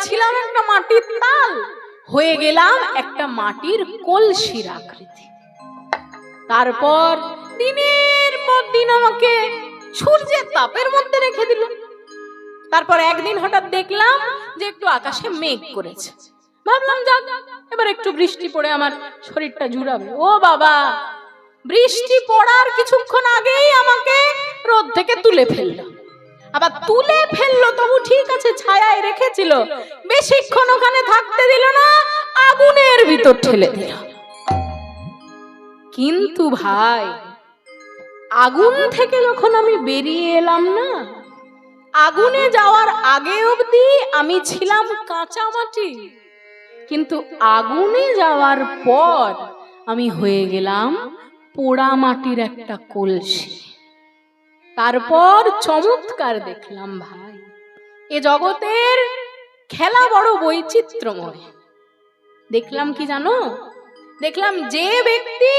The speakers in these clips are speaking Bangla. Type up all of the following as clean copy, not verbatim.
ছিলাম একটা মাটির তাল, হয়ে গেলাম একটা মাটির কলসির আকৃতি। তারপর দিনের পর দিন আমাকে সূর্যের তাপের মধ্যে রেখে দিল। তারপর একদিন হঠাৎ দেখলাম যে একটু আকাশে মেঘ করেছে, ভাবলাম যাক এবার একটু বৃষ্টি পড়ে আমার শরীরটা জুড়াবে। ও বাবা, বৃষ্টি পড়ার কিছুক্ষণ আগেই আমাকে রোদ থেকে তুলে ফেললো। আবার তুলে ফেললো তবু ঠিক আছে, ছায়ায় রেখেছিল, বেশিক্ষণ ওখানে থাকতে দিল না, আগুনের ভিতর ঠেলে দিল। কিন্তু ভাই, আগুন থেকে যখন আমি বেরিয়ে এলাম না, আগুনে যাওয়ার আগে অবধি আমি ছিলাম কাঁচা মাটি, কিন্তু আগুনে যাওয়ার পর আমি হয়ে গেলাম পোড়া মাটির একটা কলসি। তারপর চমৎকার দেখলাম ভাই, এ জগতের খেলা বড় বৈচিত্র্যময়। দেখলাম কি জানো, দেখলাম যে ব্যক্তি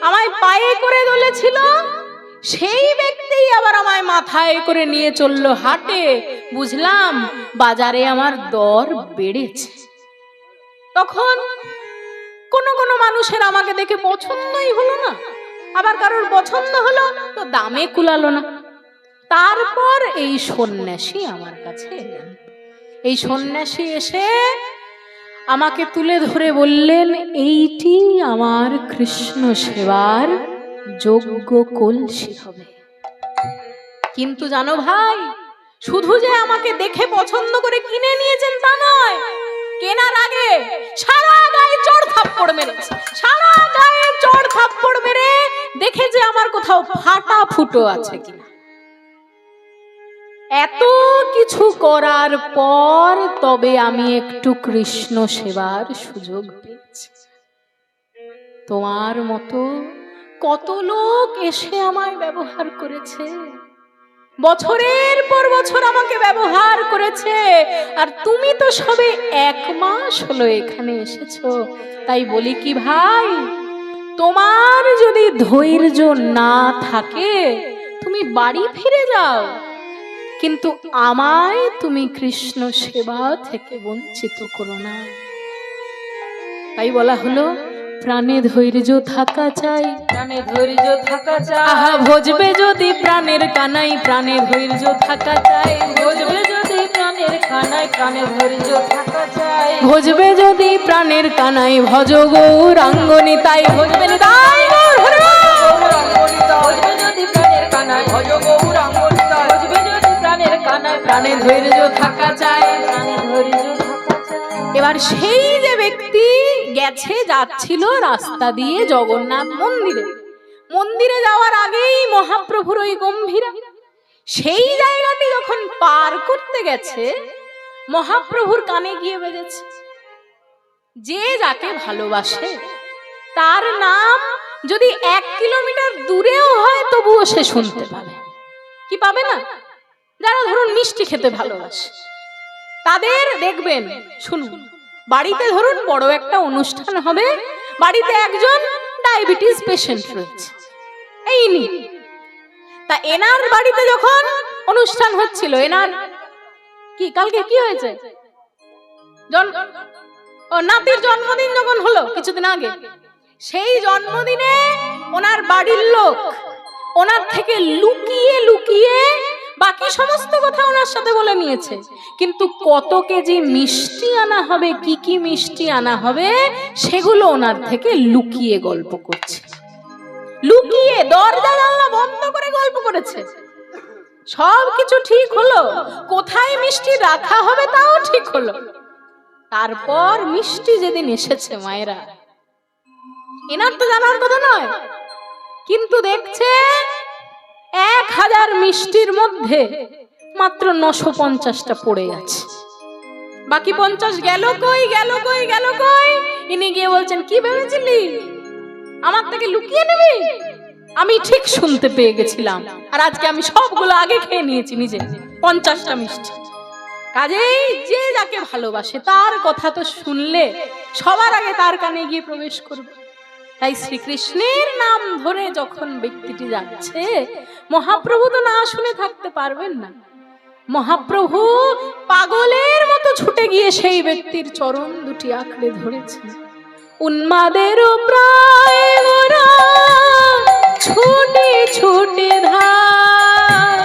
আমায় পায়ে করে দোলেছিল সেই ব্যক্তি আবার আমায় মাথায় করে নিয়ে চললো হাটে। বুঝলাম বাজারে আমার দর বেড়েছে। তখন কোন কোন মানুষের আমাকে দেখে পছন্দই হলো না, আবার কারোর পছন্দ হলো তো দামে কুলালো না। তারপর এই সন্ন্যাসী আমার কাছে এলেন। এই সন্ন্যাসী এসে আমাকে তুলে ধরে বললেন, এইটি আমার কৃষ্ণ সেবার যোগ্য কলসি হবে। কিন্তু জানো ভাই, শুধু যে আমাকে দেখে পছন্দ করে কিনে নিয়েছেন তা নয়, কেনার আগে সারা গায়ে চড় থাপ্পড় মেরেছে, সারা গায়ে চড় থাপ্পড় মেরে দেখে যে আমার কোথাও ফাটা ফুটো আছে কিনা। এত কিছু করার পর তবে আমি একটু কৃষ্ণ সেবার সুযোগ পেয়েছি। তোমার মতো কত লোক এসে আমায় ব্যবহার করেছে, বছরের পর বছর আমাকে ব্যবহার করেছে, আর তুমি তো সবে 1 মাস হলো এখানে এসেছো। তাই বলি কি ভাই, তোমার যদি ধৈর্য না থাকে তুমি বাড়ি ফিরে যাও, কিন্তু আমায় তুমি কৃষ্ণ সেবা থেকে বঞ্চিত করো না। তাই বলা হলো, প্রাণে ধৈর্য থাকা চাই, প্রাণে ধৈর্য থাকা চাই। আহা ভজবে যদি প্রাণের কানাই, প্রাণে ধৈর্য থাকা চাই। ভজবে যদি প্রাণের কানাই, প্রাণে ধৈর্য থাকা চাই। ভজবে যদি প্রাণের কানাই, ভজ গৌরাঙ্গনি তাই, ভজবে নিতাই গৌর হরি ভজবে যদি প্রাণের কানাই, ভজ গৌরাঙ্গনি তাই। ভজবে যদি প্রাণের কানাই, প্রাণে ধৈর্য থাকা চাই। প্রাণে ধৈর্য থাকা চাই। এবার সেই যে ব্যক্তি গেছে, যাচ্ছিল রাস্তা দিয়ে জগন্নাথ মন্দিরে, মন্দিরে যাওয়ার আগেই মহাপ্রভুর ওই গম্ভীরা, সেই জায়গাটি যখন পার করতে গেছে মহাপ্রভুর কানে গিয়ে বেজেছে, যে যাকে ভালোবাসে তার নাম যদি 1 কিলোমিটার দূরেও হয় তবুও সে শুনতে পাবে। কি পাবে না? যারা ধরুন মিষ্টি খেতে ভালোবাসে তাদের দেখবেন, শুনুন, বাড়িতে ধরুন বড় একটা অনুষ্ঠান হবে, বাড়িতে একজন ডায়াবেটিস পেশেন্ট রয়েছে, এই নি, তা এনার বাড়িতে যখন অনুষ্ঠান হচ্ছিল, এনার কি কালকে কি হয়েছে, নাতির জন্মদিন যখন হলো কিছুদিন আগে, সেই জন্মদিনে ওনার বাড়ির লোক ওনার থেকে লুকিয়ে লুকিয়ে বাকি সমস্ত কথা ওনার সাথে বলে নিয়েছে, কিন্তু কত কেজি মিষ্টি আনা হবে, কি কি মিষ্টি আনা হবে সেগুলো ওনার থেকে লুকিয়ে গল্প করছে, লুকিয়ে দরজা জানলা বন্ধ করে গল্প করেছে। সব কিছু ঠিক হলো, কোথায় মিষ্টি রাখা হবে তাও ঠিক হলো। তারপর মিষ্টি যেদিন এসেছে মায়েরা, এনার তো জানার কথা নয়, কিন্তু দেখছে 1000 মিষ্টির মধ্যে মাত্র 950টা পড়ে আছে, বাকি 50 গেল কই গেল কই গেল কই। ইনি গিয়ে বলছেন, কি ভেবেছিলি আমার থেকে লুকিয়ে নেবে? আমি ঠিক শুনতে পেয়ে গেছিলাম, আর আজকে আমি সবগুলো আগে খেয়ে নিয়েছি নিজে, 50টা মিষ্টি। কাজেই যে যাকে ভালোবাসে তার কথা তো শুনলে সবার আগে তার কানে গিয়ে প্রবেশ করবে। তাই শ্রীকৃষ্ণের নাম ধরে যখন ব্যক্তিটি যাচ্ছে, মহাপ্রভু তো না শুনে থাকতে পারবেন না, মহাপ্রভু পাগলের মতো ছুটে গিয়ে সেই ব্যক্তির চরণ দুটি আঁকড়ে ধরেছেন। উন্মাদেরও প্রায় ওরা ছুটে ছুটে ধায়,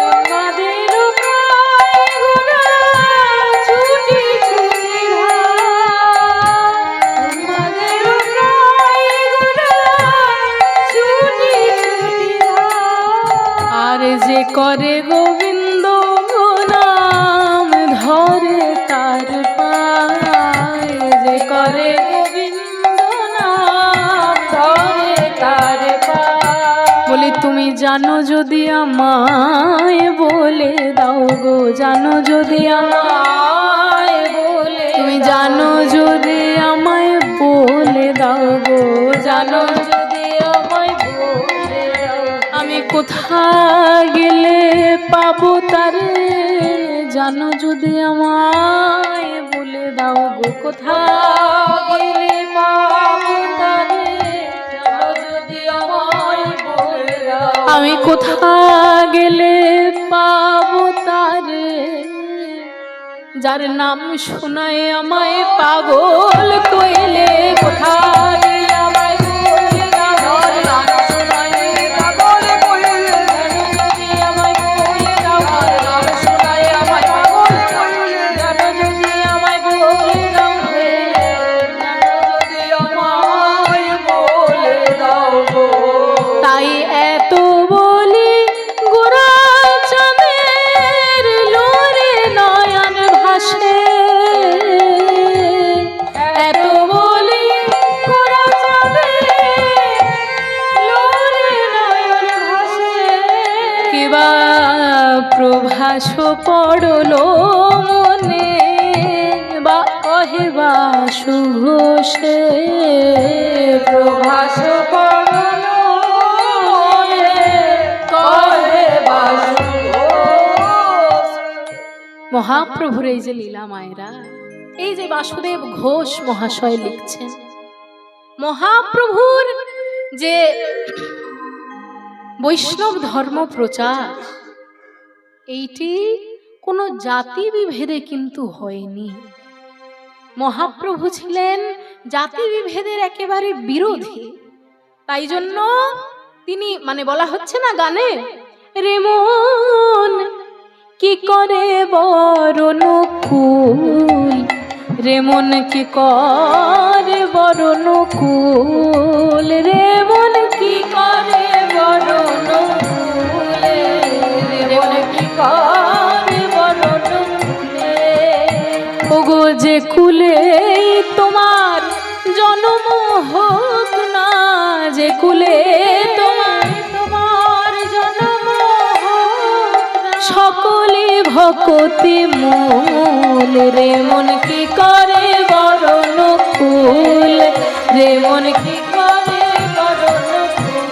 উন্মাদেরও প্রায় ওরা ছুটে ছুটে ধায়, উন্মাদেরও প্রায় ওরা ছুটে ছুটে ধায়। আর যে করে গোবিন্দ নাম ধরে তার পায়, যে করে গোবিন্দ নাম ধরে তার পায়। বলি তুমি জানো যদি আমায় বলে দাও গো, জানো যদি আমায় বলে, তুমি জানো যদি আমায় বলে দাও গো, জানো যদি আমায় বলে দাও, আমি কোথায় গেলে পাবো তারে, জানো যদি আমায় বলে দাও গো, কোথায় গেলে পাবো তারে, জানো যদি আমায় বলে দাও, আমি কোথায় গেলে পাবো তারে, যার নাম শোনায় আমায় পাগল কইলে, কোথায় গেলে আমায় বলে দাও, যার নাম শোনায় পাগল কইলে, জানো যদি আমায় বলে দাও, যার নাম শোনায় আমায় পাগল কইলে, জানো যদি আমায় বলে দাও হে, জানো যদি আমায় বলে দাও গো। তাই এত বলি গোরা চাঁদের লোরে নয়ন ভাসে, এত বলি গোরা চাঁদের লোরে নয়ন ভাসে, কিবা প্রভাস পড়লো মনে, বা কহে বা সুঘোষে, প্রভাস পড়লো মনে, কহে বা সুঘোষ। মহাপ্রভুর এই যে লীলা মায়েরা, এই যে বাসুদেব ঘোষ মহাশয় লিখছেন, মহাপ্রভুর যে বৈষ্ণব ধর্ম প্রচার, এইটি কোনো জাতি বিভেদে কিন্তু হয়নি। মহাপ্রভু ছিলেন জাতি বিভেদের একেবারে বিরোধী। তাই জন্য তিনি মানে বলা হচ্ছে না গানে, রে মন কি করে বরণ কুল, রে মন কি করে বরণ কুল, রে মন কি করে বরণ কুল, রে মন কি করে বরণ কুলে, ওগো যে কুলে তোমার জন্ম হোক না, যে কুলে তোমার জন্ম হোক না, সকলে ভকতি মূল, রে মন কি করে বরণ কুল, রে মন কি করে বরণ কুল।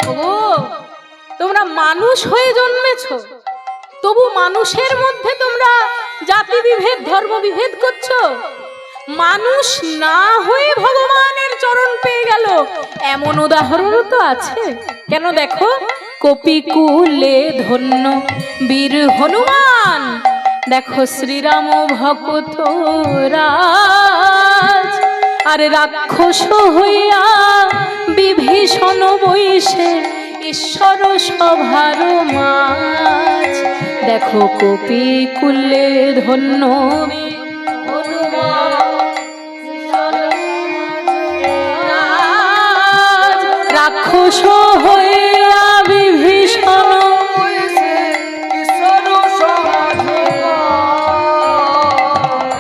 ওগো তোমরা মানুষ হয়ে জন্মেছো, তবু মানুষের মধ্যে তোমরা জাতি বিভেদ ধর্ম বিভেদ করছো। মানুষ না হয়ে ভগবানের চরণ পেয়ে গেল, এমন উদাহরণ তো আছে। কেন দেখো, কপিকুলে ধন্য বীর হনুমান, দেখো শ্রীরাম ভক্ত রাজ, আরে রাক্ষস হইয়া বিভীষণ বৈশে ঈশ্বর সভার মাঝ, দেখো কপিকুলে ধন্য রাক্ষস হইয়া বিভীষণ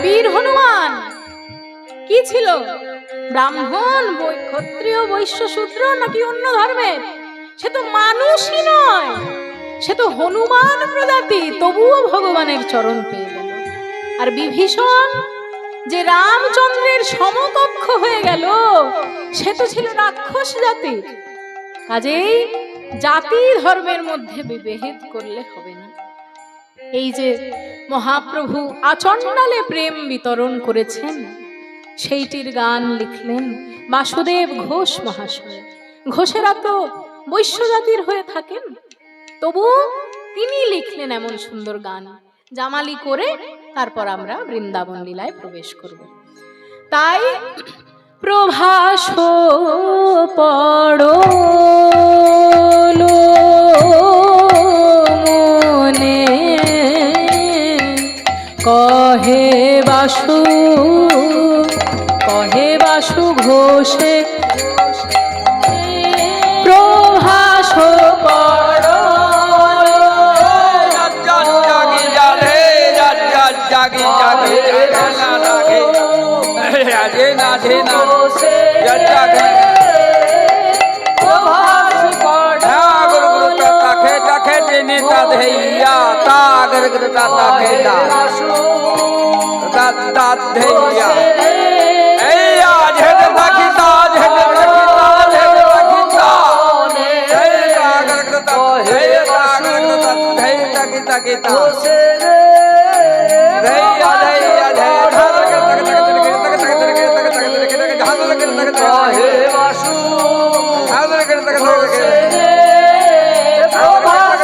বীর হনুমান কি ছিল? ব্রাহ্মণ, ক্ষত্রিয়, বৈশ্য, শূদ্র নাকি অন্য ধর্মের? সে তো মানুষই নয়, সে তো হনুমান প্রজাতি, তবুও ভগবানের চরণ পেয়ে গেল। আর বিভীষণ যে রামচন্দ্রের সমকক্ষ হয়ে গেল, সে তো ছিল রাক্ষস জাতি। কাজেই জাতি ধর্মের মধ্যে বিভেদ করলে হবে না। এই যে মহাপ্রভু আচণ্ডালে প্রেম বিতরণ করেছেন, সেইটির গান লিখলেন বাসুদেব ঘোষ মহাশয়। ঘোষেরা তো বৈশ্য জাতির হয়ে থাকেন, তবু তিনি লিখলেন এমন সুন্দর গান, জামালি করে তারপর আমরা বৃন্দাবন লীলায় প্রবেশ করব। তাই প্রভাস পড়ো মনে কহে বাসু ঘোষে প্রভাস পড়ো জাগে জাগে না লাগে রাজে না ধে না জাগে প্রভাস পড়ো গুরু গুরু তাকে তাকে জেনে তা ধেইয়া তা গর গর তা তাকে তা তা ধেইয়া এই আজ হে তাকি তা হে তাকি তা হে তাকি তা হে তা গর গর তা হে তা গর গর তা হে তাকি তাকি তা ঘোষের প্রভাস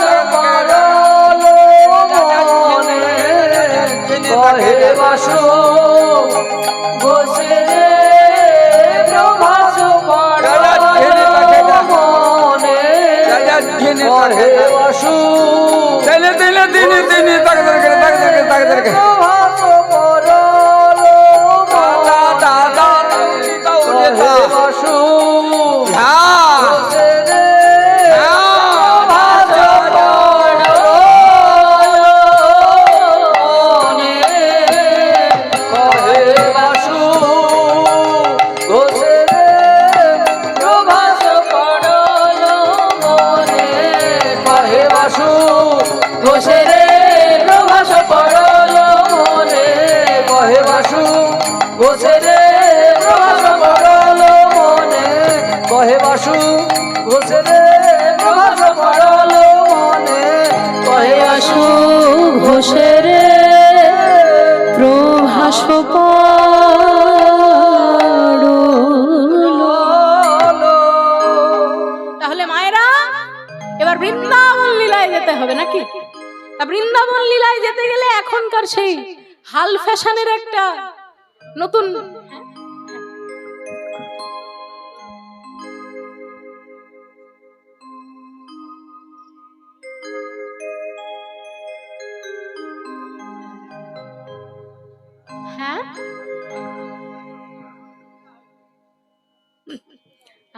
তাহলে মায়েরা এবার বৃন্দাবন লীলায় যেতে হবে নাকি? তা বৃন্দাবন লীলায় যেতে গেলে এখনকার সেই হাল ফ্যাশনের একটা নতুন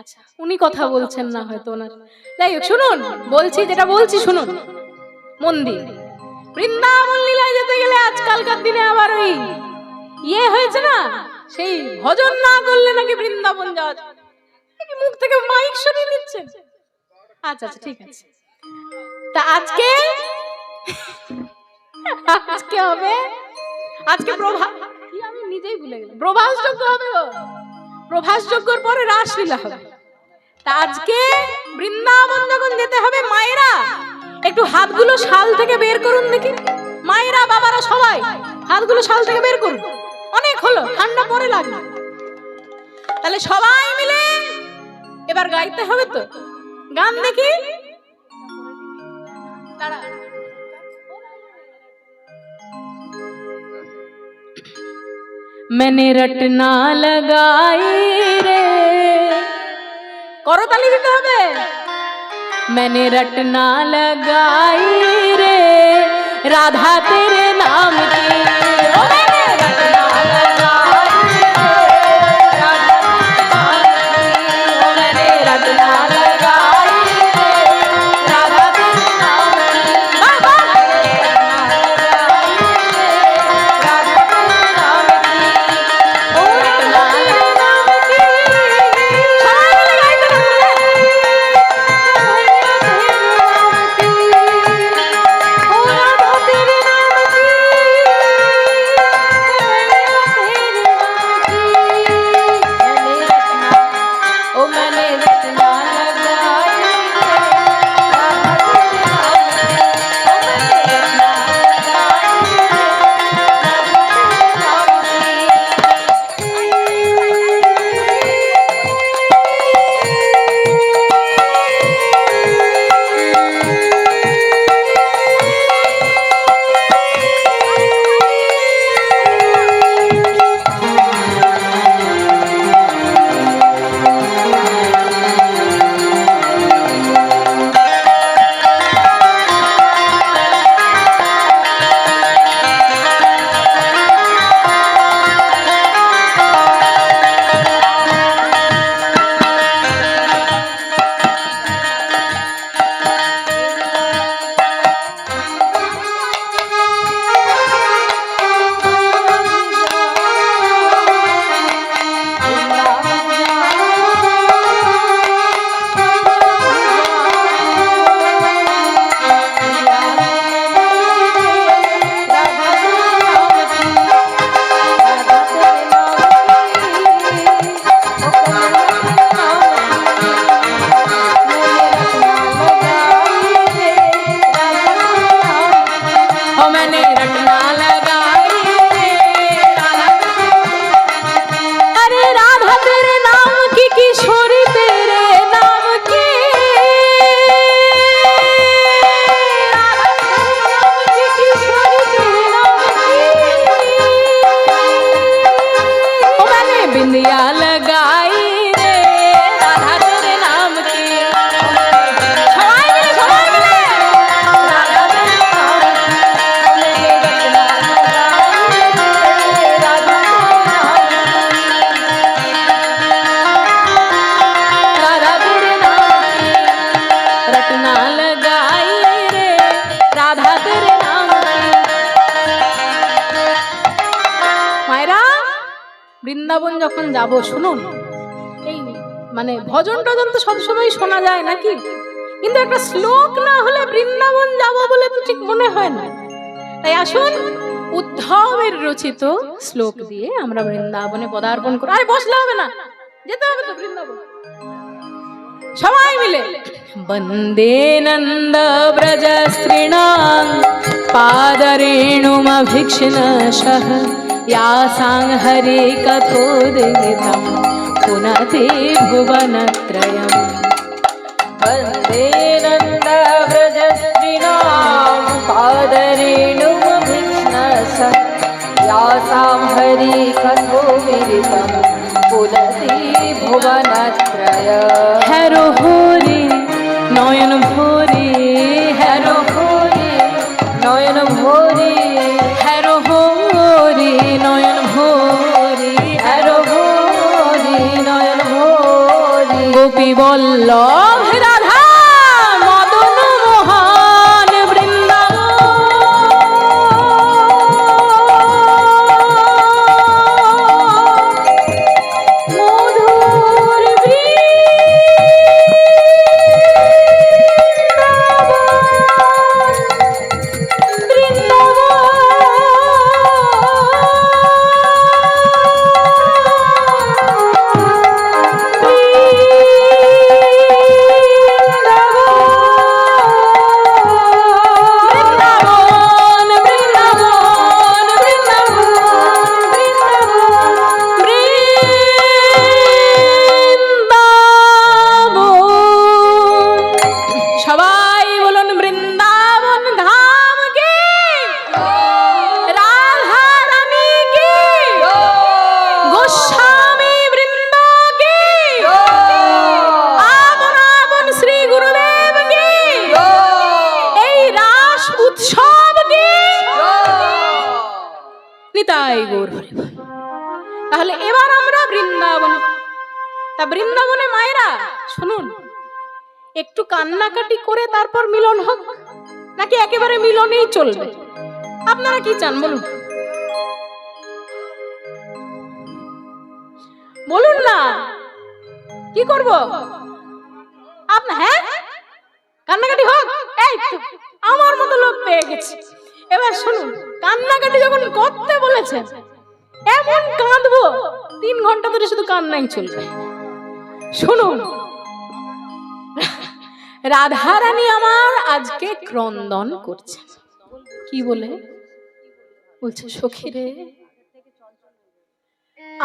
আচ্ছা উনি কথা বলছেন না হয়তো ওনার, যাই হোক শুনুন, বলছি যেটা বলছি শুনুন মন দিয়ে। বৃন্দাবন লীলায় যেতে গেলে আজকালকার দিনে আবার ওই হয়েছে না, সেই ভজন না করলে নাকি বৃন্দাবন যাওয়া যায়। মুখ থেকে মাইক সরিয়ে নিচ্ছেন। আচ্ছা আচ্ছা ঠিক আছে। তা আজকে হবে, আজকে আমি নিজেই ভুলে গেলাম, প্রভাস যজ্ঞ হবে গো। প্রভাস যজ্ঞর পরে রাসলীলা হবে। তা আজকে বৃন্দাবন যখন যেতে হবে মায়েরা একটু হাতগুলো শাল থেকে বের করুন দেখি। মায়েরা বাবারা সবাই হাতগুলো শাল থেকে বের করুন। অনেক হলো, ঠান্ডা পরে লাগবে। তাহলে সবাই মিলে এবার গাইতে হবে তো গান দেখি। मैंने रटना लगाई रे, করতালি দিতে হবে। मैंने रटना लगाई रे राधा तेरे नाम की, ओ मैंने रटना लगाई रे राधा तेरे नाम की, ओ मैंने रटना लगाई रे राधा तेरे नाम की, बाबा বৃন্দাবন যখন যাব, শুনুন, এই মানে ভজন টজন তো সবসময় শোনা যায় নাকি, কিন্তু একটা শ্লোক না হলে বৃন্দাবন যাব বলে তো ঠিক মনে হয় না। তাই আসুন উদ্ধবের রচিত শ্লোক দিয়ে আমরা বৃন্দাবনে পদার্পণ করি। আরে বসলে হবে না, যেতে হবে তো বৃন্দাবন। সবাই মিলে বন্দে নন্দ ব্রজ স্ত্রীণাং পাদরেণুমভিক্ষ্ণশঃ यासां हरे कथोदितं पुनते भुवनत्रयम्। वन्दे नन्दव्रजस्त्रीणां पादरेणुमभिक्ष्णशः यासां हरिकथोदितं पुनते भुवनत्रयम्। हैरो होरे नयन भोरे, हैरो होरे नयन भोरे, हैरो होरे नयन भोरे, हैरो भोरे नयन भोरे। गोपी बल्लभ राधा मदन मोहन वृंदावन मधुर সবাই বলুন বৃন্দাবন ধাম কি, রাধা রানী কি, গোস্বামী বৃন্দ কি, আপন আপন শ্রী গুরুদেব কি, এই রাস উৎসব কি, নিতাই গৌর হরি বল। তাহলে এবার আমরা বৃন্দাবন, তা বৃন্দাবনে মায়েরা শুনুন, একটু কান্নাকাটি করে তারপর মিলন হোক, নাকি একেবারে মিলনেই চলবে? আপনারা কি চান বলুন, বলুন না, কি করব আপনার? হ্যাঁ, কান্নাকাটি হোক, এই তো আমার মতো লোক পেয়ে গেছি। এবার শুনুন, কান্নাকাটি যখন করতে বলেছেন, এমন কাঁদবো 3 ঘন্টা ধরে শুধু কান্নাই চলবে। শুনুন, রাধা রানী আমার আজকে ক্রন্দন করছে। কি বলে বলছে? সখী রে,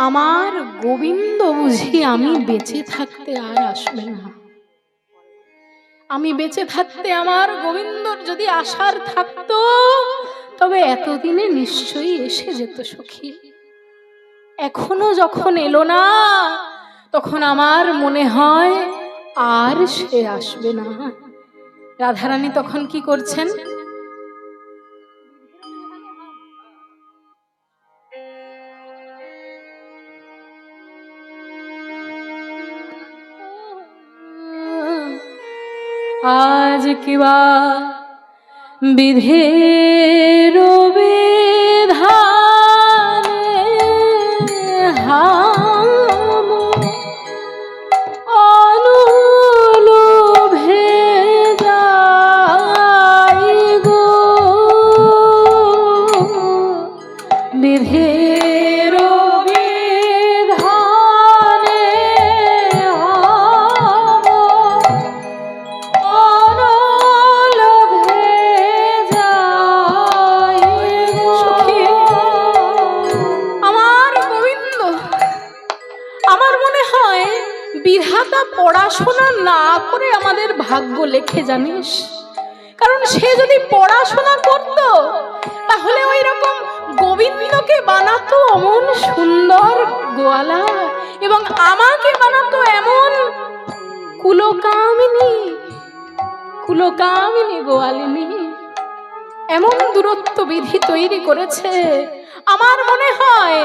আমার গোবিন্দ বুঝি আমি বেঁচে থাকতে আর আসবে না। আমি বেঁচে থাকতে আমার গোবিন্দর যদি আসার থাকতো, তবে এতদিনে নিশ্চয়ই এসে যেত সখী। এখনো যখন এলো না, তখন আমার মনে হয় আর সে আসবে না। রাধারানী তখন কি করছেন? আজ কিবা বিধের বিধানে হাম অনুলোভে যাই গো, বিধের বিধানে হাম অনুলোভে যাই গো। সখী, আমার গোবিন্দ, আমার মনে হয় বিধাতা পড়াশোনা না করে আমাদের ভাগ্য লেখে, জানিস? কারণ সে যদি পড়াশোনা করত, তাহলে ওই রকম গোবিন্দকে বানাতো অমন সুন্দর গোয়ালা, এবং আমাকে বানাতো এমন কুলকামিনী, কুলকামিনী গোয়ালিনী। এমন দূরত্ব বিধি তৈরি করেছে। আমার মনে হয়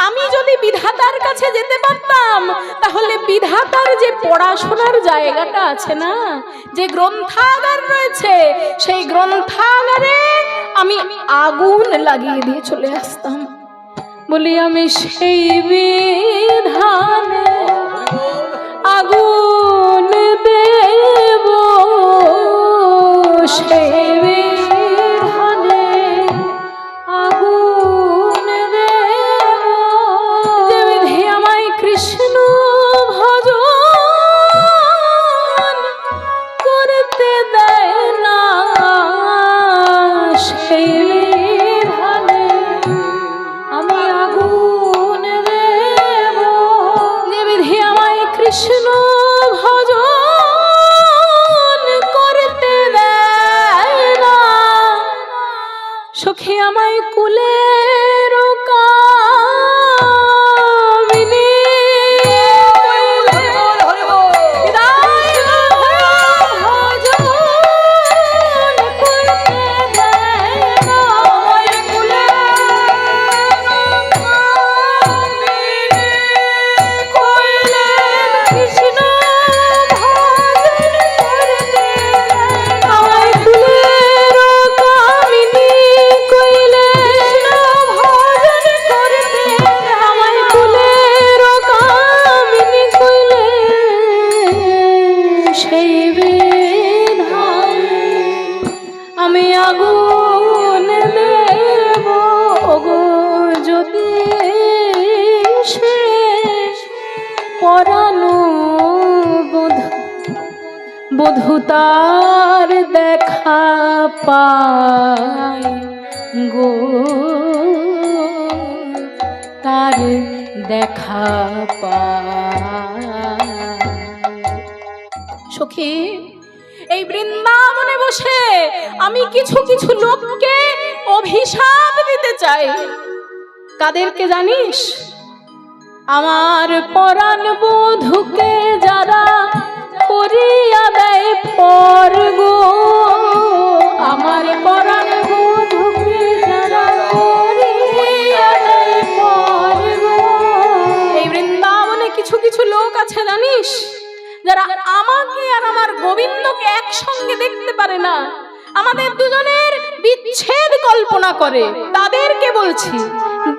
আমি যদি বিধাতার কাছে যেতে পারতাম, তাহলে বিধাতার যে পড়াশোনার জায়গাটা আছে না, যে গ্রন্থাগার রয়েছে, সেই গ্রন্থাগারে আমি আগুন লাগিয়ে দিয়ে চলে আসতাম। বলি আমি সেই বিধানে আগুন দেব, সেই বিধানে আগুন দেব, যে বিধি আমায় কৃষ্ণ ভজন করতে দেয় না, সেই বিধানে আমি আগুন দেব, যে বিধি আমায় কৃষ্ণ ভজন করতে দেয় না, সখী আমায় কুলের কামিনী আমি আগুন দেব গো, যদি সে পরানো বধূ তার দেখা পায় গো, তার দেখা পায়। সখী, এই বৃন্দাবনে বসে আমি কিছু কিছু লোককে অভিশাপ দিতে চাই। কাদেরকে জানিস? আমার পরাণ বধূকে যারা করিয়া দেয় পর গো, আমার পরাণ বধূকে যারা করিয়া দেয় পর গো। এই বৃন্দাবনে কিছু কিছু লোক আছে জানিস, যারা আমাকে আর আমার গোবিন্দকে একসঙ্গে দেখতে পারে না, আমাদের দুজনের বিচ্ছেদ কল্পনা করে। তাদেরকে বলছি,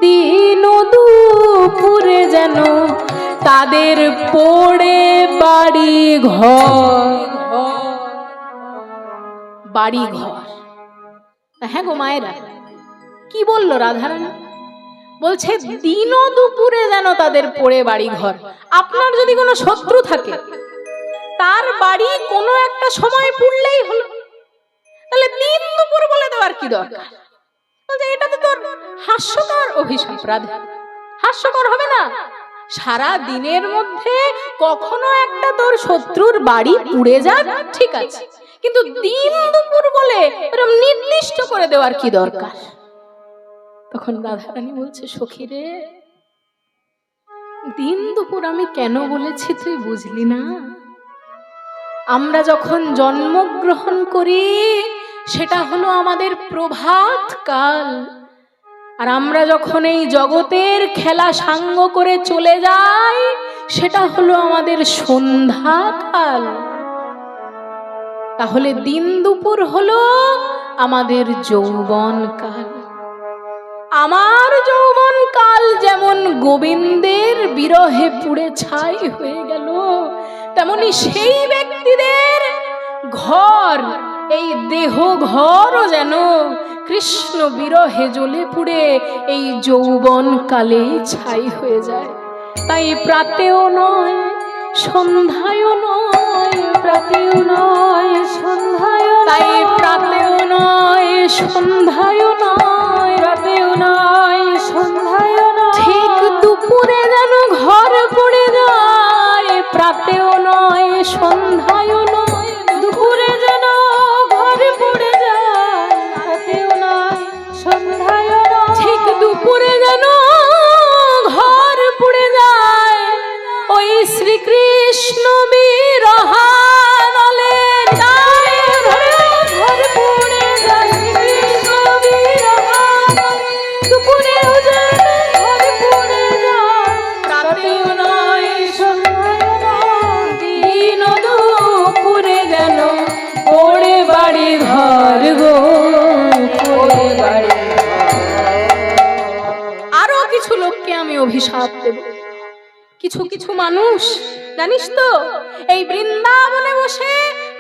দিন দুপুরে যেন তাদের পড়ে বাড়ি ঘর, বাড়ি ঘর। হ্যাঁ গো মায়েরা, কি বললো রাধারানী? বলছে দিন দুপুরে যেন তাদের পড়ে বাড়ি ঘর। আপনার যদি কোনো শত্রু থাকে, তার বাড়ি কোনো একটা সময় পুড়লেই হলো, তাহলে দিন দুপুর বলে দেওয়ার কি দরকার? বলছে এটা তো তোর হাস্যকর অভিশাপ রাধা, হাস্যকর হবে না? সারা দিনের মধ্যে কখনো একটা তোর শত্রুর বাড়ি পুড়ে যাক ঠিক আছে, কিন্তু দিন দুপুর বলে এরকম নির্দিষ্ট করে দেওয়ার কি দরকার? তখন রাধারানী বলছে, সখী রে, দিন দুপুর আমি কেন বলেছি তুই বুঝলি না? আমরা যখন জন্মগ্রহণ করি সেটা হলো আমাদের প্রভাত কাল, আর আমরা যখন এই জগতের খেলা সাঙ্গ করে চলে যাই সেটা হলো আমাদের সন্ধ্যা কাল। তাহলে দিন দুপুর হলো আমাদের যৌবন কাল। আমার যৌবন কাল যেমন গোবিন্দের বিরহে পুড়ে ছাই হয়ে গেল, তেমনি সেই ব্যক্তিদের ঘর, এই দেহ ঘরও যেন কৃষ্ণ বিরহে জ্বলে পুড়ে এই যৌবন কালেই ছাই হয়ে যায়। তাই প্রাতেও নয় সন্ধ্যায়ও নয়, প্রাতেও নয় সন্ধ্যায়ও, তাই প্রাতেও নয় সন্ধ্যায়ও নয়, প্রাতেও নয় সন্ধ্যায়ও নয়, ঠিক দুপুরে যেন ঘর পড়ে যায়। প্রাতেও নয় সন্ধ্যায়ও নয়, দুপুরে যেন ঘর পড়ে যায়। প্রাতেও নয় সন্ধ্যায়ও নয়, ঠিক দুপুরে যেন ঘর পড়ে যায়। ওই শ্রীকৃষ্ণ বিরহানলে ঘর পড়ে যায়, কৃষ্ণ বিরহানলে দুপুরেও যেন ঘর পড়ে যায়। প্রাতেও নয় সন্ধ্যায়ও নয়, দিন দুপুর কিছু লোককে আমি অভিশাপ দেব। কিছু কিছু মানুষ জানিস তো এই বৃন্দাবনে বসে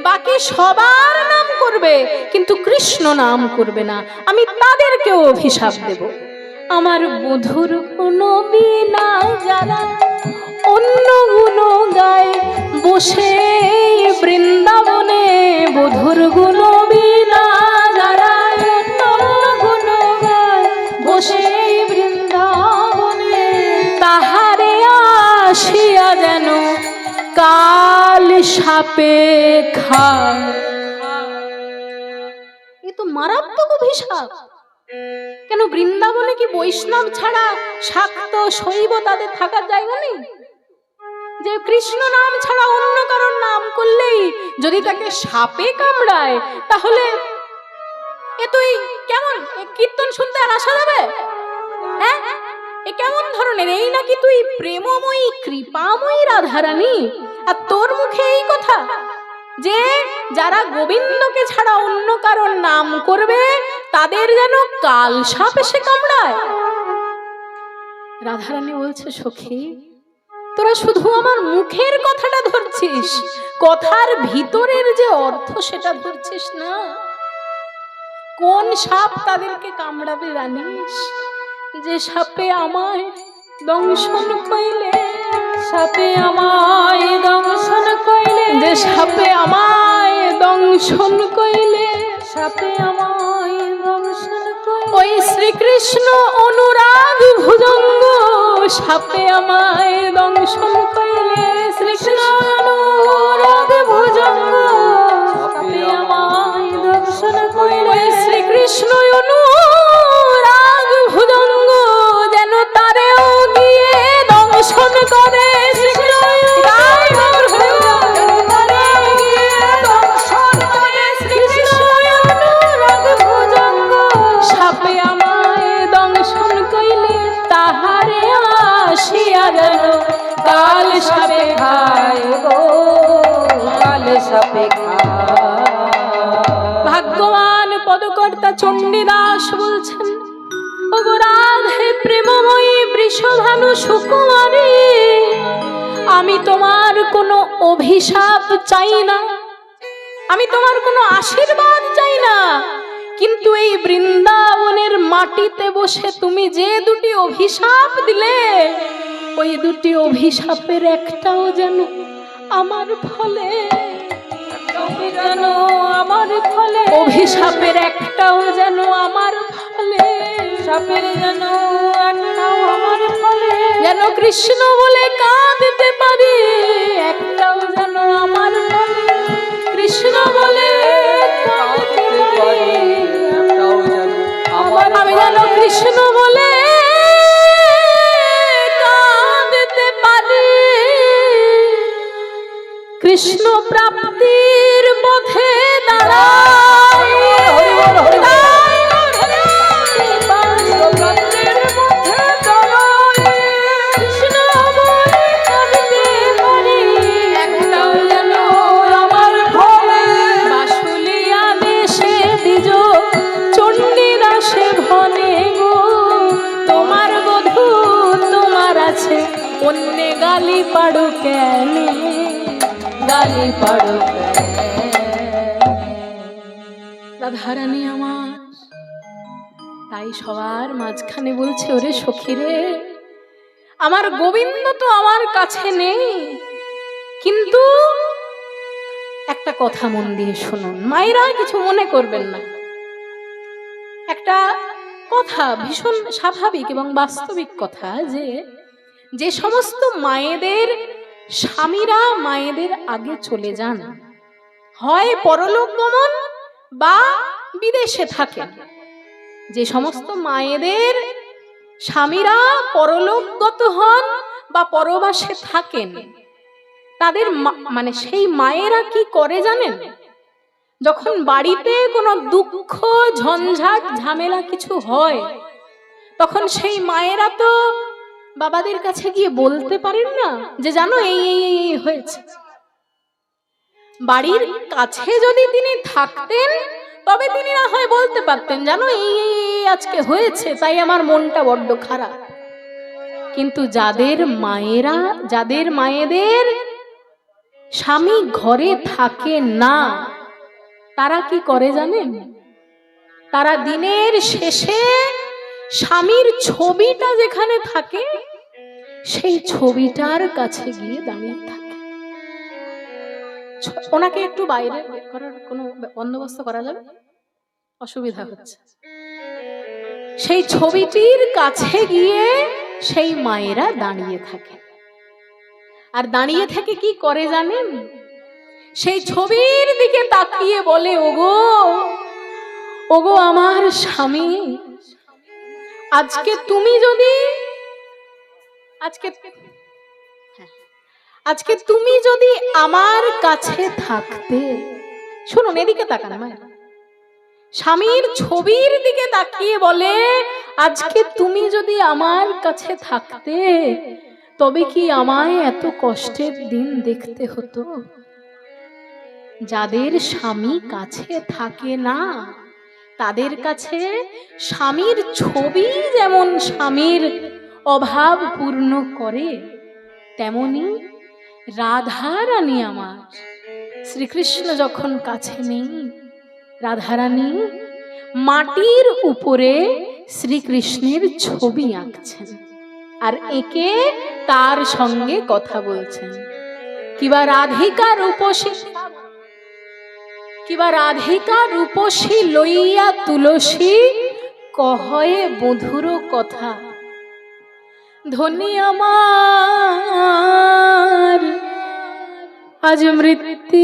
বাকি সবার নাম করবে কিন্তু কৃষ্ণ নাম করবে না, আমি তাদেরকেও অভিশাপ দেব। আমার বধুর কোনো বিনা যারা অন্য গুণ গায় বসে বৃন্দাবনে, বধুর গুণ বিনা যারা অন্য গুণ গায় বসে বৃন্দাবনে, তাহারে আসিয়া যেন কাল সাপে খায়। এ তো মারাত্মক অভিশাপ। কেন বৃন্দাবনে কি বৈষ্ণব ছাড়া শাক্ত শৈব তাদের থাকার জায়গা নেই? যে কৃষ্ণ নাম ছাড়া অন্য কারোর নাম করলেই যদি তাকে সাপে কামড়ায়, তাহলে এ তুই কেমন কীর্তন শুনতে আর আসা যাবে? হ্যাঁ, এ কেমন ধরনের? এই নাকি তুই প্রেমময়ী কৃপাময়ী রাধারানী, আর তোর মুখে এই কথা যে যারা গোবিন্দকে ছাড়া অন্য কারোর নাম করবে তাদের যেন কাল সাপ এসে কামড়ায়। রাধারানী বলছে, সখী তোরা শুধু আমার মুখের কথাটা ধরছিস, কথার ভিতরের যে অর্থ সেটা ধরছিস না। কোন সাপ তাদেরকে কামড়াবে জানিস? যে সাপে আমায় দংশন কইলে, সাপে আমায় দংশন কইলে, যে সাপে আমায় দংশন কইলে, সাপে আমায় দংশন কইলে, ওই শ্রীকৃষ্ণ অনুরাগ ভুজঙ্গ সাপে আমায় দংশন কইলে, শ্রীকৃষ্ণ অনুরাগ ভুজঙ্গ সাপে আমায় দংশন কইলে, শ্রীকৃষ্ণ অনুরাগ ভুজঙ্গ যেন তারেও গিয়ে দংশন করে, সাপে আমায় দংশন কইলে তাহারে আসিয়া যেন কাল সাপে খায় গো, কাল সাপে খায়। ভাগ্যবান পদকর্তা চণ্ডীদাস বলছেন, ওগো রাধে প্রেমময়ী বৃষভানু সুকুমারী, আমি তোমার কোনো অভিশাপ চাই না, আমি তোমার কোনো আশীর্বাদ চাই না, কিন্তু এই বৃন্দাবনের মাটিতে বসে তুমি যে দুটি অভিশাপ দিলে, ওই দুটি অভিশাপের একটাও যেন আমার ফলে, যেন আমার ফলে, অভিশাপের একটাও যেন আমার ফলে, সাপের যেন একটাও আমার ফলে, যেন কৃষ্ণ বলে কাঁদতে পারি, একটাও যেন আমার ফলে, কৃষ্ণ বলে কাঁদতে পারি, একটাও যেন আমার, আমি যেন কৃষ্ণ বলে কাঁদতে পারি, কৃষ্ণ প্রাপ্তির পথে দাঁড়াই, অন্যে গালি পাড়ো কেন, গালি পাড়ো রাধারানী আমার। তাই সবার মাঝখানে বলছে, ওরে সখীরে, আমার গোবিন্দ তো আমার কাছে নেই, কিন্তু একটা কথা মন দিয়ে শুনুন, মায়েরা কিছু মনে করবেন না, একটা কথা ভীষণ স্বাভাবিক এবং বাস্তবিক কথা, যে যে সমস্ত মায়েদের স্বামীরা মায়েদের আগে চলে যান, হয় পরলোক গমন বা বিদেশে থাকেন, যে সমস্ত মায়েদের স্বামীরা পরলোকগত হন বা পরবাসে থাকেন, তাদের মানে সেই মায়েরা কি করে জানেন? যখন বাড়িতে কোনো দুঃখ ঝঞ্ঝাট ঝামেলা কিছু হয়, তখন সেই মায়েরা তো বাবাদের কাছে গিয়ে বলতে পারেন না যে জানো এই এই হয়েছে। বাড়ির কাছে যদি তিনি থাকতেন তবে তিনি না হয় বলতে পারতেন, জানো এই আজকে হয়েছে, তাই আমার মনটা বড্ড খারাপ। কিন্তু যাদের মায়েদের স্বামী ঘরে থাকে না, তারা কি করে জানেন? তারা দিনের শেষে স্বামীর ছবিটা যেখানে থাকে সেই ছবিটার কাছে গিয়ে দাঁড়িয়ে থাকে। ওনাকে একটু বাইরে করার কোনো বন্দোবস্ত করা যাবে? অসুবিধা হচ্ছে। সেই ছবিটির কাছে গিয়ে সেই মায়েরা দাঁড়িয়ে থাকে, আর দাঁড়িয়ে থেকে কি করে জানেন? সেই ছবির দিকে তাকিয়ে বলে, ওগো ওগো আমার স্বামী, আজকে তুমি যদি আমার কাছে থাকতে, শুনুন এদিকে তাকান মায়ের, স্বামীর ছবির দিকে তাকিয়ে বলে, আজকে তুমি যদি আমার কাছে থাকতে তবে কি আমায় এত কষ্টের দিন দেখতে হতো? যাদের স্বামী কাছে থাকে না তাদের কাছে স্বামীর ছবি যেমন স্বামীর অভাব পূর্ণ করে, তেমনি রাধারানী আমার, শ্রীকৃষ্ণ যখন কাছে নেই, রাধারানী মাটির উপরে শ্রীকৃষ্ণের ছবি আঁকছেন আর এঁকে তার সঙ্গে কথা বলছেন। কিবা রাধিকা রূপসী লইয়া তুলসী কহয়ে মধুর কথা, ধনী আমার আজ মৃত্তিকায়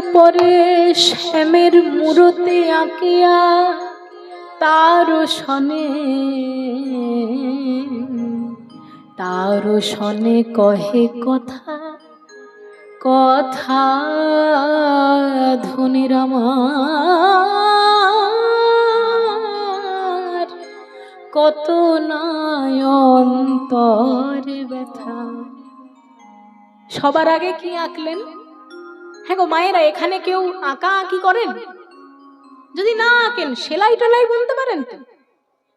উপরে শ্যামের মূরতে আঁকিয়া তার সনে কহে কথা কথা, ধনীর আমার কত নাই অন্তরে ব্যথা। সবার আগে কি আঁকলেন? হ্যাঁ গো মায়েরা, এখানে কেউ আঁকা আঁকি করেন? যদি না আঁকেন সেলাই টেলাই বুনতে পারেন তো?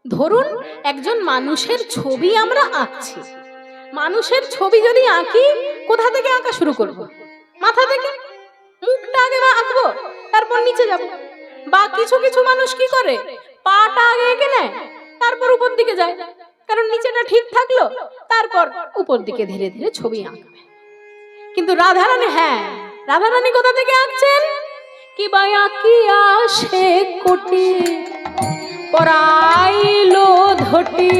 ধরুন একজন মানুষের ছবি আমরা আঁকছি, মানুষের ছবি যদি আঁকি, কোথা থেকে আঁকা শুরু করব? মাথা থেকে। মুখটা আগে আঁকবো, তারপর নিচে যাব। বা কিছু কিছু মানুষ কি করে, পাটা আগে এঁকে নেয়, তারপর উপর দিকে যায়, কারণ নিচেটা ঠিক থাকলো, তারপর উপর দিকে ধীরে ধীরে ছবি আঁকবে। কিন্তু রাধারানী, হ্যাঁ রাধারানী কোথা থেকে আঁকছেন? কি বা আঁকিয়া সে কোটি পরাইলো ধটি,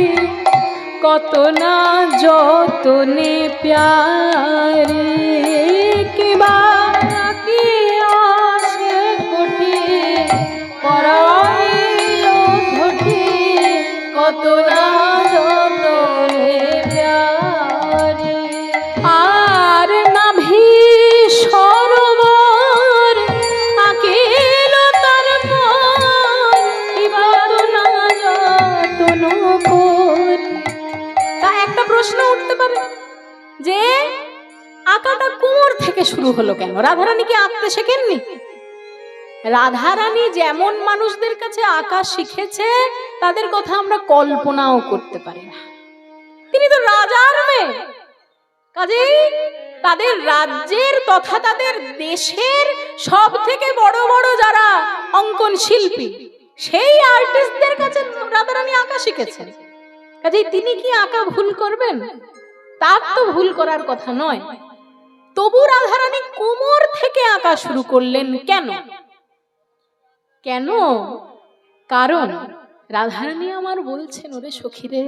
কত না যতনে প্যারে, কিবা আঁকিয়া সে কোটি পরাইলো ধটি, কত না যতনে প্যারে। আর নাভি সরোবর আঁকিল তারপর, কিবা না যতন করি। তা একটা প্রশ্ন উঠতে পারে যে আঁকাটা কোমর থেকে শুরু হলো কেন? রাধারানী কি আঁকতে শেখেননি? রাধারানী যেমন মানুষদের কাছে আঁকা শিখেছে তাদের কথা আমরা কল্পনাও করতে পারি না। তিনি তো রাজার মেয়ে, কাজেই তাদের রাজ্যের তথা তাদের দেশের সব থেকে বড় বড় যারা অঙ্কন শিল্পী, সেই আর্টিস্টদের কাছে রাধারানী আঁকা শিখেছেন। কাজেই তিনি কি আঁকা ভুল করবেন? তার তো ভুল করার কথা নয়। তবু রাধারানী কোমর থেকে আঁকা শুরু করলেন কেন? কেন? কারণ রাধারানী আমার বলছেন, ওরে সখীরে,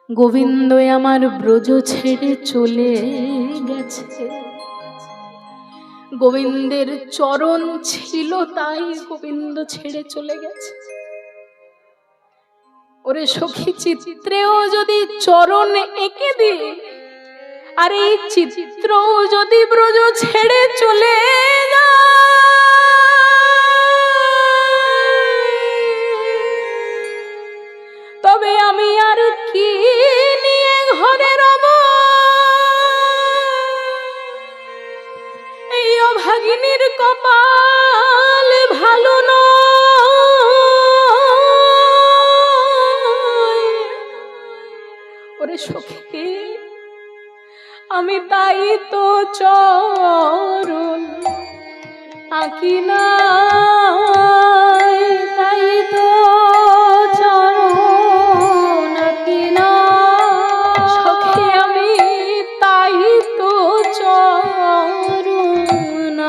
গোবিন্দ আমার ব্রজ ছেড়ে চলে গেছে। গোবিন্দের চরণ ছিল তাই গোবিন্দ ছেড়ে চলে গেছে। ওরে সখী, চিত্রেও যদি চরণ এঁকে দিই, আর এই চিত্র যদি ব্রজ ছেড়ে চলে তবে আমি আর কি নিয়ে ঘরে রব? এই অভাগিনীর কপাল ভালো নয়। সখী আমি তাই তো চরণ আঁকি নাই, তাই তো চরণ আঁকি নাই সখী আমি তাই তো চরণ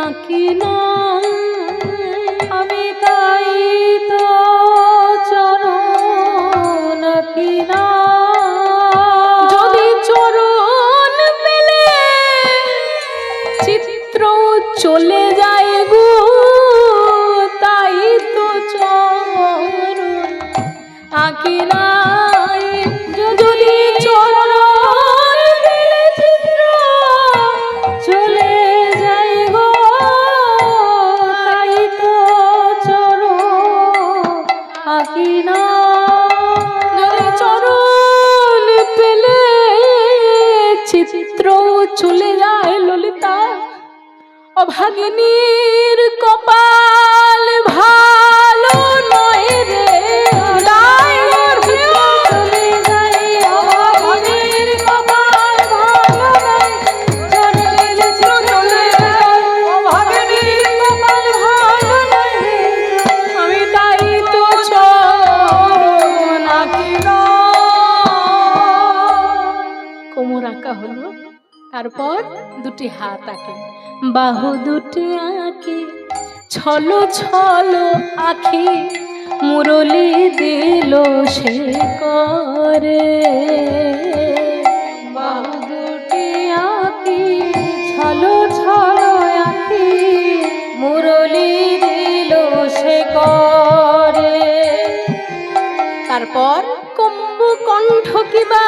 আঁকি নাই, আমি তাই তো চরণ আঁকি নাই। যদি চরণ পেলে চিত্র চলে যায় গো, তাই তো চরণ আঁকি নাই। যদি চরণ পেলে চিত্র চলে যায় গো, তাই তো চরণ আঁকি নাই। যদি চরণ পেলে চিত্র চলে যায় ললিতা, অভাগিনীর কপাল ভালো নয় রে, দায়ের চলে যায় অভাগিনীর কপাল ভালো নয়, চরণের চিত্র চলে যায় অভাগিনীর কপাল ভালো নয় রে, আমি তাই তো চরণ আঁকি নাই। কোমর আঁকা হলো, তারপর দুটি হাত আঁকে, বাহু দুটি আঁকি, ছলো ছলো আঁখি মুরলি দিল সে করে। বাহু দুটি আঁকি, ছলো ছলো আঁখি মুরলি দিল সে করে। তারপর কম্বু কণ্ঠ কিবা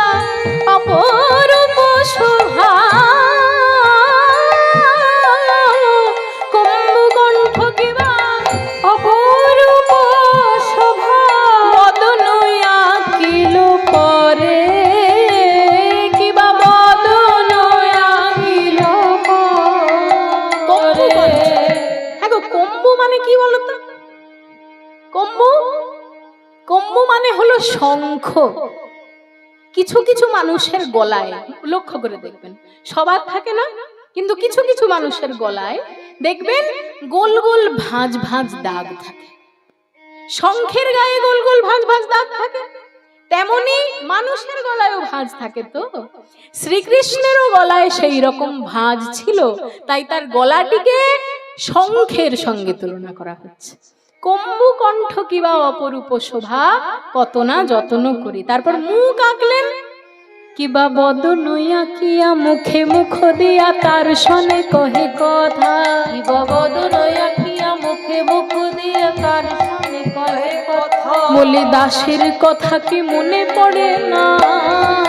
অপরূপ শোভা, কম্বু কণ্ঠ কিবা অপরূপ শোভা, বদন আঁকিল পরে, কিবা বদন আঁকিল পরে। হ্যাঁ গো, কম্বু মানে কি বলতো? কম্বু, কম্বু মানে হলো শঙ্খ। কিছু কিছু মানুষের গলায় লক্ষ্য করে দেখবেন, সবার থাকে না, কিন্তু কিছু কিছু মানুষের গলায় দেখবেন গোল গোল ভাঁজ ভাঁজ দাগ থাকে। শঙ্খের গায়ে গোল গোল ভাঁজ ভাঁজ দাগ থাকে, তেমনি মানুষের গলায়ও ভাঁজ থাকে। তো শ্রীকৃষ্ণেরও গলায় সেই রকম ভাঁজ ছিল, তাই তার গলাটিকে শঙ্খের সঙ্গে তুলনা করা হচ্ছে। কম্বু কণ্ঠ কিবা অপরূপ শোভা, কত না যত্ন করি। তারপর মুখ আঁকলেন, কিবা বদন আঁকিয়া মুখে মুখ দিয়া তার সনে কহে কথা, কিবা বদন আঁকিয়া মুখে মুখ দিয়া তার সনে কহে কথা। বলে দাসের কথা কি মনে পড়ে না,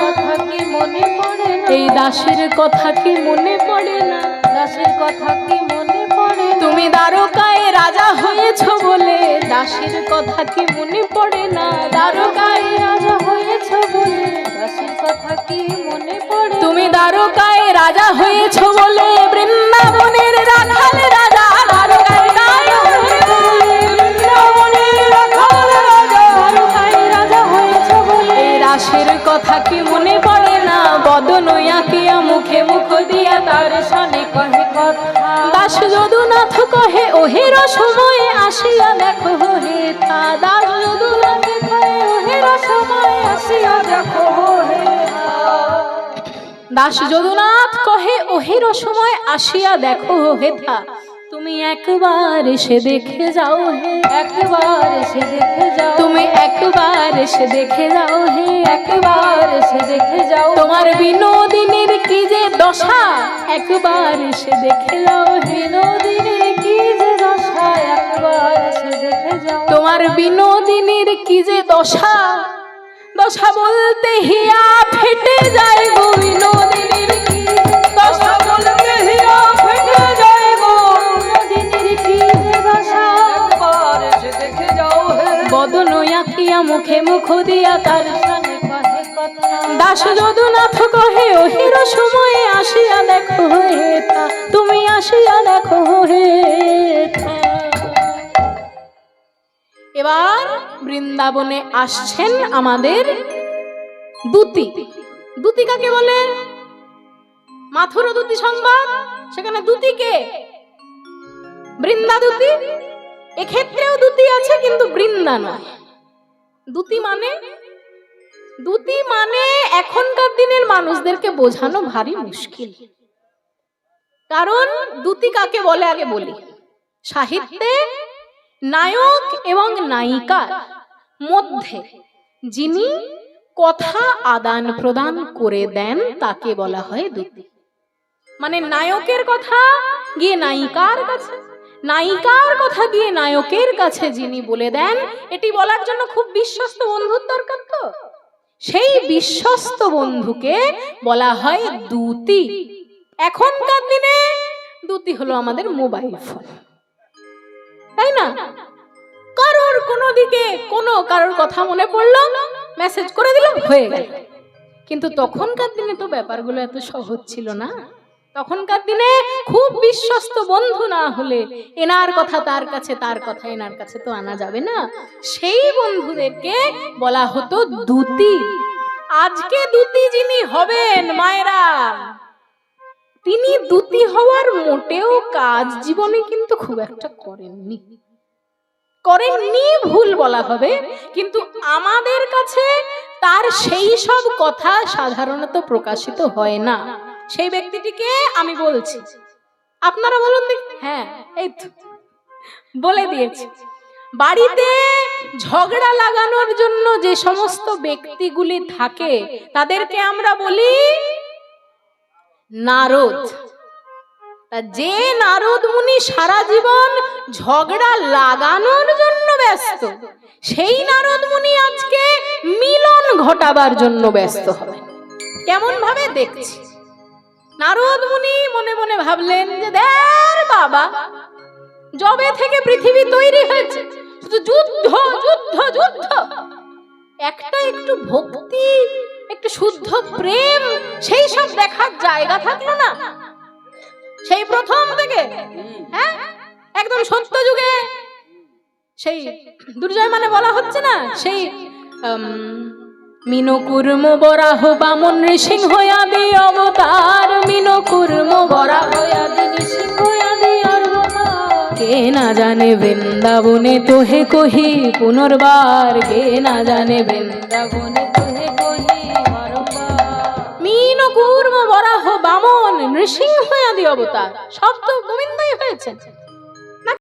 কথা কি মনে পড়ে না, এই দাসের কথা কি মনে পড়ে না, দাসের কথা কি মনে পড়ে। তুমি দ্বারকায় রাজা হয়েছ বলে দাসের কথা কি মনে পড়ে না, দ্বারকায় রাজা হয়েছ বলে দাসের কথা কি মনে পড়ে। তুমি দ্বারকায় রাজা হয়েছ বলে বৃন্দাবনের রাখাল রাজা, দ্বারকায় রাজা হয়েছ বলে দাসের কথা কি মনে পড়ে না, বদন আঁকিয়া মুখে মুখ দিয়া তার সনে কহে কথা। দাস যদুনাথ কহে ওহে রসময়ে আসিয়া দেখো হে থা, দাস যদুনাথ কহে ওহে রসময়ে আসিয়া দেখো হে থা। দাস যদুনাথ কহে ওহে রসময় আসিয়া দেখো হে থা, তুমি একবার এসে দেখে যাও হে, একবার এসে দেখে যাও, তুমি একবার এসে দেখে যাও হে, একবার এসে দেখে যাও। তোমার বিনোদিনীর কি যে দশা, একবার এসে দেখে যাও, বিনোদিনীর কি যে দশা, একবার এসে দেখে যাও। তোমার বিনোদিনীর কি যে দশা, দশা বলতে হিয়া ফেটে যায় গো, বিনোদিনীর কি দশা বলতে হিয়া ফেটে যায় গো, বিনোদিনীর কি যে দশা, একবার এসে দেখে যাও হে। বদন আঁকিয়া মুখে মুখ দিয়া তার সনে কহে কথা, দাস যদুনাথ কহে ওহে রসময়ে আসিয়া দেখো হে থা, তুমি আসিয়া দেখো হে থা। এবার বৃন্দাবনে আসছেন আমাদের দূতি। দূতি কাকে বলে? মাথুর দূতি সংবাদ, সেখানে দূতি কে? বৃন্দা দূতি। এক্ষেত্রেও দূতি আছে, কিন্তু বৃন্দা নয়। দূতি মানে, দূতি মানে এখনকার দিনের মানুষদেরকে বোঝানো ভারী মুশকিল। কারণ দূতি কাকে বলে আগে বলি। সাহিত্যে নায়ক এবং নায়িকার মধ্যে যিনি কথা আদান প্রদান করে দেন তাকে বলা হয় দূতি। মানে নায়কের কথা গিয়ে নায়িকার কাছে, নায়িকার কথা গিয়ে নায়কের কাছে যিনি বলে দেন, এটি বলার জন্য খুব বিশ্বস্ত বন্ধুর দরকার। তো সেই বিশ্বস্ত বন্ধুকে বলা হয় দূতি। এখনকার দিনে দূতি হলো আমাদের মোবাইল ফোন, তাই না? কারোর কোনো দিকে কোনো কারোর কথা মনে পড়লো, মেসেজ করে দিলাম, হয়ে গেল। কিন্তু তখনকার দিনে তো ব্যাপারগুলো এত সহজ ছিল না। তখনকার দিনে খুব বিশ্বস্ত বন্ধু না হলে এনার কথা তার কাছে, তার কথা এনার কাছে তো আনা যাবে না। সেই বন্ধুদেরকে বলা হতো দূতি। আজকে দূতি যিনি হবেন মায়েরা, তিনি দূতি হওয়ার মোটেও কাজ জীবনে কিন্তু খুব একটা করেননি। করেননি ভুল বলা হবে, কিন্তু আমাদের কাছে তার সেই সব কথা সাধারণত প্রকাশিত হয় না। সেই ব্যক্তিটিকে আমি বলছি, আপনারা বলুন দেখি। হ্যাঁ, এই তো বলে দিয়েছি। বাড়িতে ঝগড়া লাগানোর জন্য যে সমস্ত ব্যক্তিগুলি থাকে তাদেরকে আমরা বলি নারদ। যে নারদ মুনি সারা জীবন ঝগড়া লাগানোর জন্য ব্যস্ত, সেই নারদ মুনি আজকে মিলন ঘটাবার জন্য ব্যস্ত হবে। কেমন ভাবে দেখছি, নারদ মুনি মনে মনে ভাবলেন যে দের বাবা, যবে থেকে পৃথিবী তৈরি হয়েছে শুধু যুদ্ধ যুদ্ধ যুদ্ধ, একটা একটু ভক্তি, একটু শুদ্ধ প্রেম, সেই সব দেখার জায়গা থাকলো না সেই প্রথম থেকে। হ্যাঁ, একদম সত্য যুগে সেই দুর্জয় মানে বলা হচ্ছে না, সেই মিনকুর্ম বরাহ বামন নৃসিংহ আদি অবতার, মিনকুর্ম বরাহ আদি নৃসিংহ আদি অবতার। কে না জানে বৃন্দাবনে তোহে কহি পুনর্বার, কে না জানে বৃন্দাবনে তোহে কহি বারংবার। মিনকুর্ম বরাহ বামন নৃসিংহ আদি অবতার, সব তো গোবিন্দই হয়েছে।